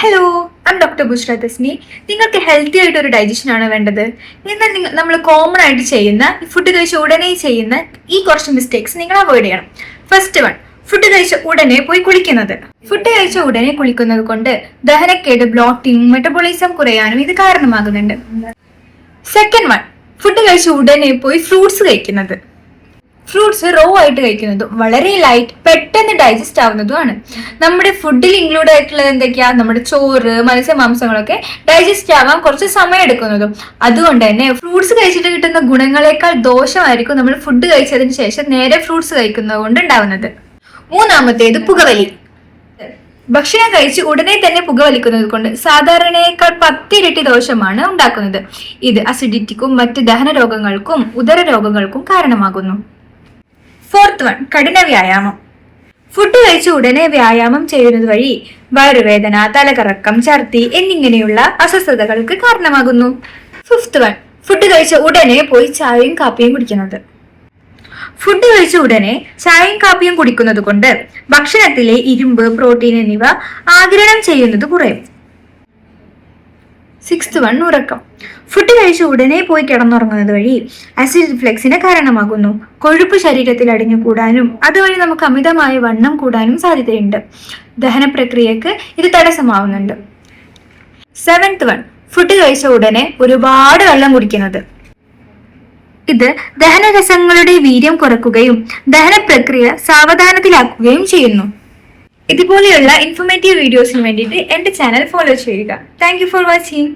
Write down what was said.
Hello, I M doctor Bushra Tasni. നിങ്ങൾക്ക് healthy ആയിട്ട് ഒരു ഡൈജഷൻ ആണ് വേണ്ടത്. എന്നാൽ നമ്മൾ കോമൺ ആയിട്ട് ചെയ്യുന്ന ഫുഡ് കഴിച്ച ഉടനെ ചെയ്യുന്ന ഈ കുറച്ച് മിസ്റ്റേക്സ് നിങ്ങൾ അവോയ്ഡ് ചെയ്യണം. ഫസ്റ്റ് വൺ, ഫുഡ് കഴിച്ച ഉടനെ പോയി കുളിക്കുന്നത്. ഫുഡ് കഴിച്ച ഉടനെ കുളിക്കുന്നത് കൊണ്ട് ദഹനക്കേട്, ബ്ലോട്ടിംഗ്, മെറ്റബോളിസം കുറയാനും ഇത് കാരണമാകുന്നുണ്ട്. സെക്കൻഡ് വൺ, ഫുഡ് കഴിച്ച ഉടനെ പോയി ഫ്രൂട്ട്സ് കഴിക്കുന്നത്. ഫ്രൂട്ട്സ് റോ ആയിട്ട് കഴിക്കുന്നതും വളരെ ലൈറ്റ്, പെട്ടെന്ന് ഡൈജസ്റ്റ് ആവുന്നതുമാണ്. നമ്മുടെ ഫുഡിൽ ഇൻക്ലൂഡ് ആയിട്ടുള്ളത് എന്തൊക്കെയാ? നമ്മുടെ ചോറ്, മത്സ്യമാംസങ്ങളൊക്കെ ഡൈജസ്റ്റ് ആവാൻ കുറച്ച് സമയം എടുക്കുന്നതും. അതുകൊണ്ട് തന്നെ ഫ്രൂട്ട്സ് കഴിച്ചിട്ട് കിട്ടുന്ന ഗുണങ്ങളെക്കാൾ ദോഷമായിരിക്കും നമ്മൾ ഫുഡ് കഴിച്ചതിന് ശേഷം നേരെ ഫ്രൂട്ട്സ് കഴിക്കുന്നത് കൊണ്ട് ഉണ്ടാവുന്നത്. മൂന്നാമത്തേത് പുകവലി. ഭക്ഷണം കഴിച്ച് ഉടനെ തന്നെ പുകവലിക്കുന്നത് കൊണ്ട് സാധാരണയേക്കാൾ 10 ഇരട്ടി ദോഷമാണ് ഉണ്ടാക്കുന്നത്. ഇത് അസിഡിറ്റിക്കും മറ്റ് ദഹന രോഗങ്ങൾക്കും ഉദര രോഗങ്ങൾക്കും കാരണമാകുന്നു. ഫോർത്ത് വൺ, കഠിന വ്യായാമം. ഫുഡ് കഴിച്ച ഉടനെ വ്യായാമം ചെയ്യുന്നത് വഴി വയറുവേദന, തലകറക്കം, ഛർദി എന്നിങ്ങനെയുള്ള അസ്വസ്ഥതകൾക്ക് കാരണമാകുന്നു. ഫിഫ്ത്ത് വൺ, ഫുഡ് കഴിച്ച ഉടനെ പോയി ചായയും കാപ്പിയും കുടിക്കുന്നത്. ഫുഡ് കഴിച്ച ഉടനെ ചായയും കാപ്പിയും കുടിക്കുന്നത് കൊണ്ട് ഭക്ഷണത്തിലെ ഇരുമ്പ്, പ്രോട്ടീൻ എന്നിവ ആഗിരണം ചെയ്യുന്നത് കുറയും. സിക്സ്ത് വൺ, ഉറക്കം. ഫുഡ് കഴിച്ച് ഉടനെ പോയി കിടന്നുറങ്ങുന്നത് വഴി ആസിഡ് റിഫ്ലക്സിന് കാരണമാകുന്നു. കൊഴുപ്പ് ശരീരത്തിൽ അടിഞ്ഞുകൂടാനും അതുവഴി നമുക്ക് അമിതമായ വണ്ണം കൂടാനും സാധ്യതയുണ്ട്. ദഹന പ്രക്രിയക്ക് ഇത് തടസ്സമാവുന്നുണ്ട്. സെവൻത് വൺ, ഫുഡ് കഴിച്ച ഉടനെ ഒരുപാട് വെള്ളം കുടിക്കുന്നത്. ഇത് ദഹനരസങ്ങളുടെ വീര്യം കുറയ്ക്കുകയും ദഹന പ്രക്രിയ സാവധാനത്തിലാക്കുകയും ചെയ്യുന്നു. ഇതുപോലെയുള്ള ഇൻഫോർമേറ്റീവ് വീഡിയോസിന് വേണ്ടിയിട്ട് എന്റെ ചാനൽ ഫോളോ ചെയ്യുക. Thank you for watching.